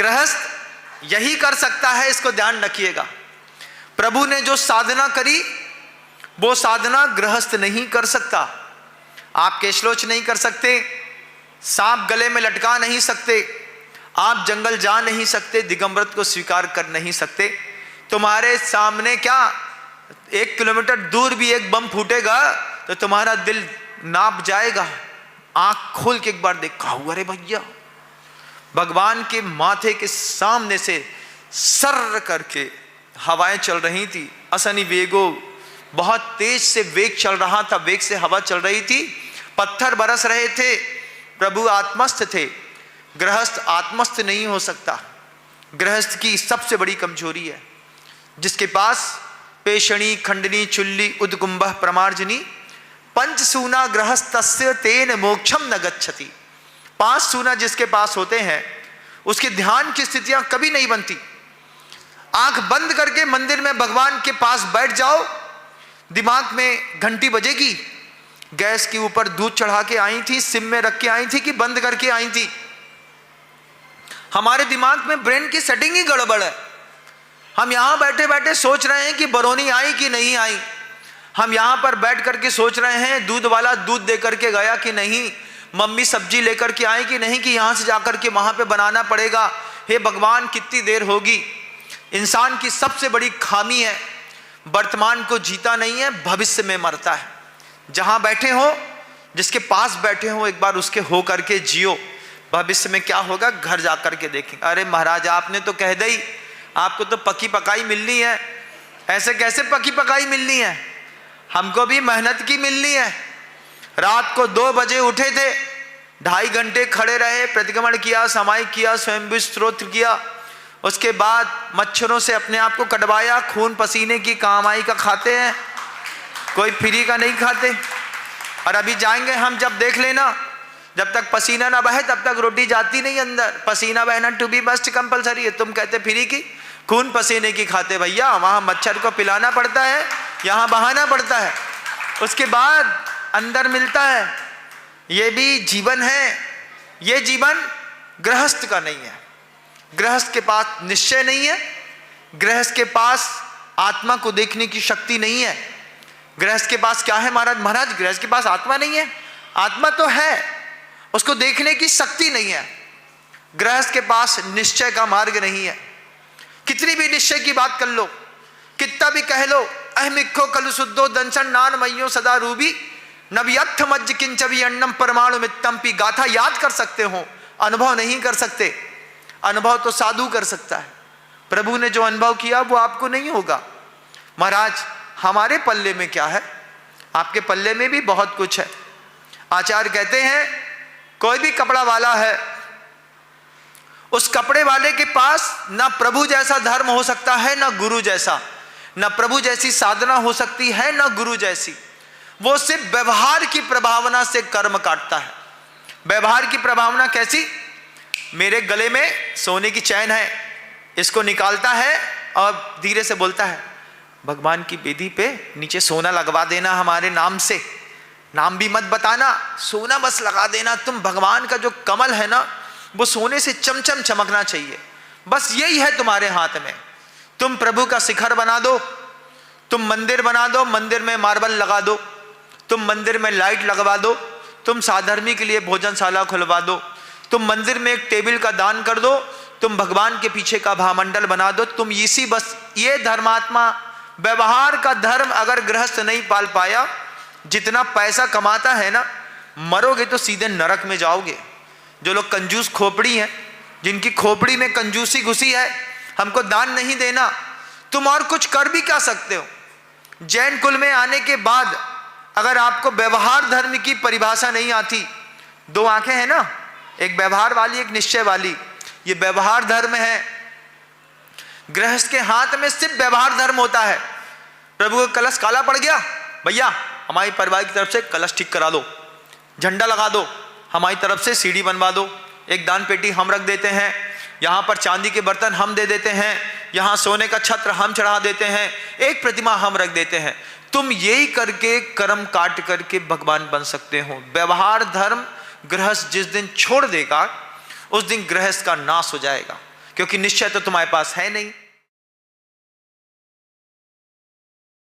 गृहस्थ यही कर सकता है, इसको ध्यान रखिएगा। प्रभु ने जो साधना करी वो साधना गृहस्थ नहीं कर सकता। आप केशलोच नहीं कर सकते, सांप गले में लटका नहीं सकते, आप जंगल जा नहीं सकते, दिगंबरत को स्वीकार कर नहीं सकते। तुम्हारे सामने क्या 1 किलोमीटर दूर भी एक बम फूटेगा तो तुम्हारा दिल नाप जाएगा। आंख खोल के एक बार देखा, अरे भैया, भगवान के माथे के सामने से सर्र करके हवाएं चल रही थी। असनी वेगो, बहुत तेज से वेग चल रहा था, वेग से हवा चल रही थी, पत्थर बरस रहे थे। प्रभु आत्मस्थ थे, गृहस्थ आत्मस्थ नहीं हो सकता। गृहस्थ की सबसे बड़ी कमजोरी है, जिसके पास पेषणी, खंडनी, चुल्ली, उद्कुंभ, प्रमार्जनी, पंचसूना गृहस्थस्य तेन मोक्षम न गच्छति। 5 सूना जिसके पास होते हैं उसके ध्यान की स्थितियां कभी नहीं बनती। आंख बंद करके मंदिर में भगवान के पास बैठ जाओ, दिमाग में घंटी बजेगी। गैस के ऊपर दूध चढ़ा के आई थी, सिम में रख के आई थी कि बंद करके आई थी? हमारे दिमाग में ब्रेन की सेटिंग ही गड़बड़ है। हम यहां बैठे बैठे सोच रहे हैं कि बरौनी आई कि नहीं आई। हम यहां पर बैठ करके सोच रहे हैं दूध वाला दूध दे करके गया कि नहीं, मम्मी सब्जी लेकर के आई कि नहीं, कि यहां से जाकर के वहां पे बनाना पड़ेगा। हे भगवान, कितनी देर होगी। इंसान की सबसे बड़ी खामी है, वर्तमान को जीता नहीं है, भविष्य में मरता है। जहां बैठे हो, जिसके पास बैठे हो, एक बार उसके हो करके जियो। भविष्य में क्या होगा घर जाकर के देखेंगे। अरे महाराज, आपने तो कह दी, आपको तो पकी पकाई मिलनी है। ऐसे कैसे पकी पकाई मिलनी है? हमको भी मेहनत की मिलनी है। रात को 2 बजे उठे थे, 2.5 घंटे खड़े रहे, प्रतिक्रमण किया, समाई किया, स्वयं स्तोत्र किया, उसके बाद मच्छरों से अपने आप को कटवाया। खून पसीने की कमाई का खाते हैं, कोई फ्री का नहीं खाते। और अभी जाएंगे हम, जब देख लेना, जब तक पसीना ना बहे तब तक रोटी जाती नहीं अंदर। पसीना बहना टू बी मस्ट कंपलसरी है। तुम कहते फ्री की, खून पसीने की खाते। भैया, वहां मच्छर को पिलाना पड़ता है, यहां बहाना पड़ता है, उसके बाद अंदर मिलता है। ये भी जीवन है। ये जीवन गृहस्थ का नहीं है। गृहस्थ के पास निश्चय नहीं है, गृहस्थ के पास आत्मा को देखने की शक्ति नहीं है। गृहस्थ के पास क्या है महाराज? महाराज, गृहस्थ के पास आत्मा नहीं है। आत्मा तो है, उसको देखने की शक्ति नहीं है। गृहस्थ के पास निश्चय का मार्ग नहीं है। कितनी भी निश्चय की बात कर लो, कितना भी कह लो, अहमिखो कलु शुद्धो दंसन नान मयो सदा रूबी नव्यथ मज्ज किंचवी अन्नम परमाणु मित्तम पी। गाथा याद कर सकते हो, अनुभव नहीं कर सकते। अनुभव तो साधु कर सकता है। प्रभु ने जो अनुभव किया वो आपको नहीं होगा। महाराज, हमारे पल्ले में क्या है? आपके पल्ले में भी बहुत कुछ है। आचार्य कहते हैं, कोई भी कपड़ा वाला है, उस कपड़े वाले के पास ना प्रभु जैसा धर्म हो सकता है, ना गुरु जैसा, ना प्रभु जैसी साधना हो सकती है, ना गुरु जैसी। वो सिर्फ व्यवहार की प्रभावना से कर्म काटता है। व्यवहार की प्रभावना कैसी? मेरे गले में सोने की चैन है, इसको निकालता है और धीरे से बोलता है, भगवान की वेदी पे नीचे सोना लगवा देना हमारे नाम से, नाम भी मत बताना, सोना बस लगा देना। तुम भगवान का जो कमल है ना, वो सोने से चमचम चमकना चाहिए। बस यही है तुम्हारे हाथ में। तुम प्रभु का शिखर बना दो, तुम मंदिर बना दो, मंदिर में मार्बल लगा दो, तुम मंदिर में लाइट लगवा दो, तुम साधर्मी के लिए भोजनशाला खुलवा दो, तुम मंदिर में एक टेबल का दान कर दो, तुम भगवान के पीछे का भामंडल बना दो। तुम इसी बस ये धर्मात्मा, व्यवहार का धर्म अगर गृहस्थ नहीं पाल पाया, जितना पैसा कमाता है ना, मरोगे तो सीधे नरक में जाओगे। जो लोग कंजूस खोपड़ी हैं, जिनकी खोपड़ी में कंजूसी घुसी है, हमको दान नहीं देना, तुम और कुछ कर भी क्या सकते हो? जैन कुल में आने के बाद अगर आपको व्यवहार धर्म की परिभाषा नहीं आती, 2 आंखें हैं ना, एक व्यवहार वाली, एक निश्चय वाली, ये व्यवहार धर्म है। गृहस्थ के हाथ में सिर्फ व्यवहार धर्म होता है। प्रभु का कलश काला पड़ गया, भैया हमारी परिवार की तरफ से कलश ठीक करा दो, झंडा लगा दो, हमारी तरफ से सीढ़ी बनवा दो, एक दान पेटी हम रख देते हैं, यहाँ पर चांदी के बर्तन हम दे देते हैं, यहाँ सोने का छत्र हम चढ़ा देते हैं, एक प्रतिमा हम रख देते हैं। तुम यही करके कर्म काट करके भगवान बन सकते हो। व्यवहार धर्म गृहस्थ जिस दिन छोड़ देगा, उस दिन गृहस्थ का नाश हो जाएगा। क्योंकि निश्चय तो तुम्हारे पास है नहीं।